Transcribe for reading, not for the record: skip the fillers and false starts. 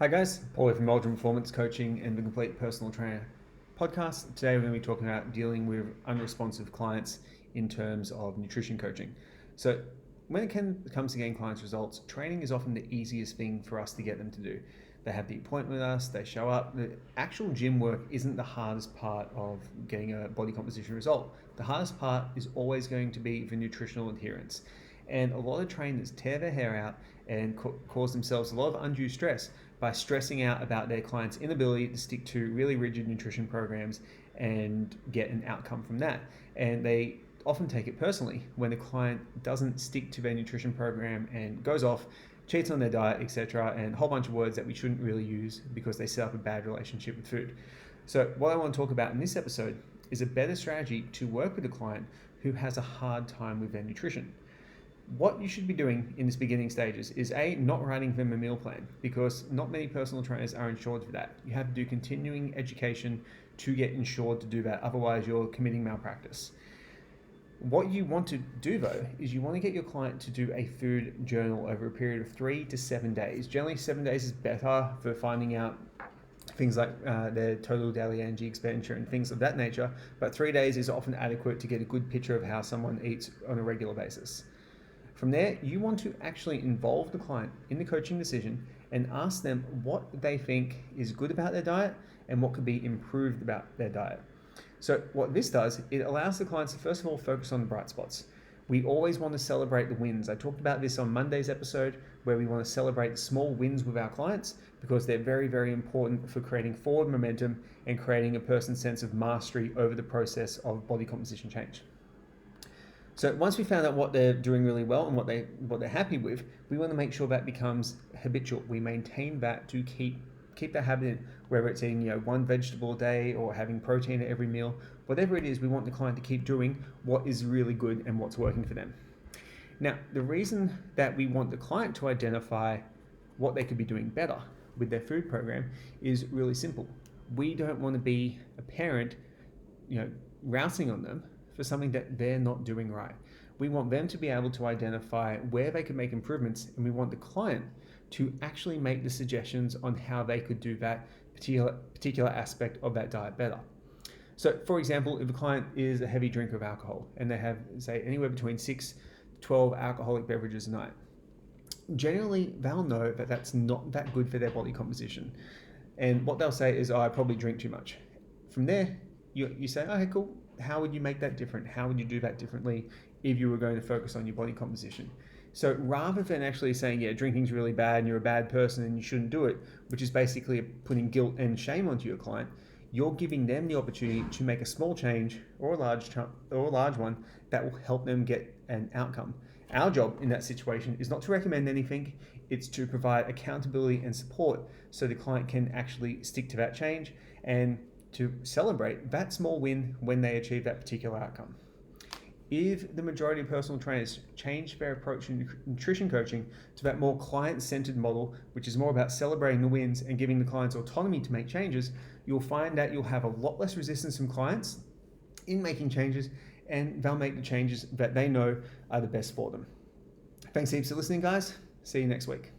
Hi guys, Paul here from Meldrum Performance Coaching and the Complete Personal Trainer podcast. Today we're going to be talking about dealing with unresponsive clients in terms of nutrition coaching. So when it comes to getting clients results, training is often the easiest thing for us to get them to do. They have the appointment with us, they show up. The actual gym work isn't the hardest part of getting a body composition result. The hardest part is always going to be the nutritional adherence. And a lot of trainers tear their hair out and cause themselves a lot of undue stress by stressing out about their clients' inability to stick to really rigid nutrition programs and get an outcome from that. And they often take it personally when the client doesn't stick to their nutrition program and goes off, cheats on their diet, etc., and a whole bunch of words that we shouldn't really use because they set up a bad relationship with food. So what I want to talk about in this episode is a better strategy to work with a client who has a hard time with their nutrition. What you should be doing in this beginning stages is not writing them a meal plan, because not many personal trainers are insured for that. You have to do continuing education to get insured to do that, otherwise you're committing malpractice. What you want to do though is you want to get your client to do a food journal over a period of 3 to 7 days. Generally 7 days is better for finding out things like their total daily energy expenditure and things of that nature, but 3 days is often adequate to get a good picture of how someone eats on a regular basis. From there, you want to actually involve the client in the coaching decision and ask them what they think is good about their diet and what could be improved about their diet. So what this does, it allows the clients to first of all focus on the bright spots. We always want to celebrate the wins. I talked about this on Monday's episode, where we want to celebrate small wins with our clients because they're very, very important for creating forward momentum and creating a person's sense of mastery over the process of body composition change. So once we found out what they're doing really well and what they're happy with, we want to make sure that becomes habitual. We maintain that to keep that habit in, whether it's eating one vegetable a day or having protein at every meal, whatever it is, we want the client to keep doing what is really good and what's working for them. Now, the reason that we want the client to identify what they could be doing better with their food program is really simple. We don't want to be a parent, rousing on them for something that they're not doing right. We want them to be able to identify where they can make improvements, and we want the client to actually make the suggestions on how they could do that particular aspect of that diet better. So for example, if a client is a heavy drinker of alcohol and they have, say, anywhere between 6 to 12 alcoholic beverages a night, generally they'll know that that's not that good for their body composition. And what they'll say is, I probably drink too much. From there, you say, okay, cool. How would you make that different? How would you do that differently if you were going to focus on your body composition? So rather than actually saying, drinking's really bad and you're a bad person and you shouldn't do it, which is basically putting guilt and shame onto your client, you're giving them the opportunity to make a small change or a large one that will help them get an outcome. Our job in that situation is not to recommend anything, it's to provide accountability and support so the client can actually stick to that change and to celebrate that small win when they achieve that particular outcome. If the majority of personal trainers change their approach to nutrition coaching to that more client-centered model, which is more about celebrating the wins and giving the clients autonomy to make changes, you'll find that you'll have a lot less resistance from clients in making changes, and they'll make the changes that they know are the best for them. Thanks heaps for listening, guys. See you next week.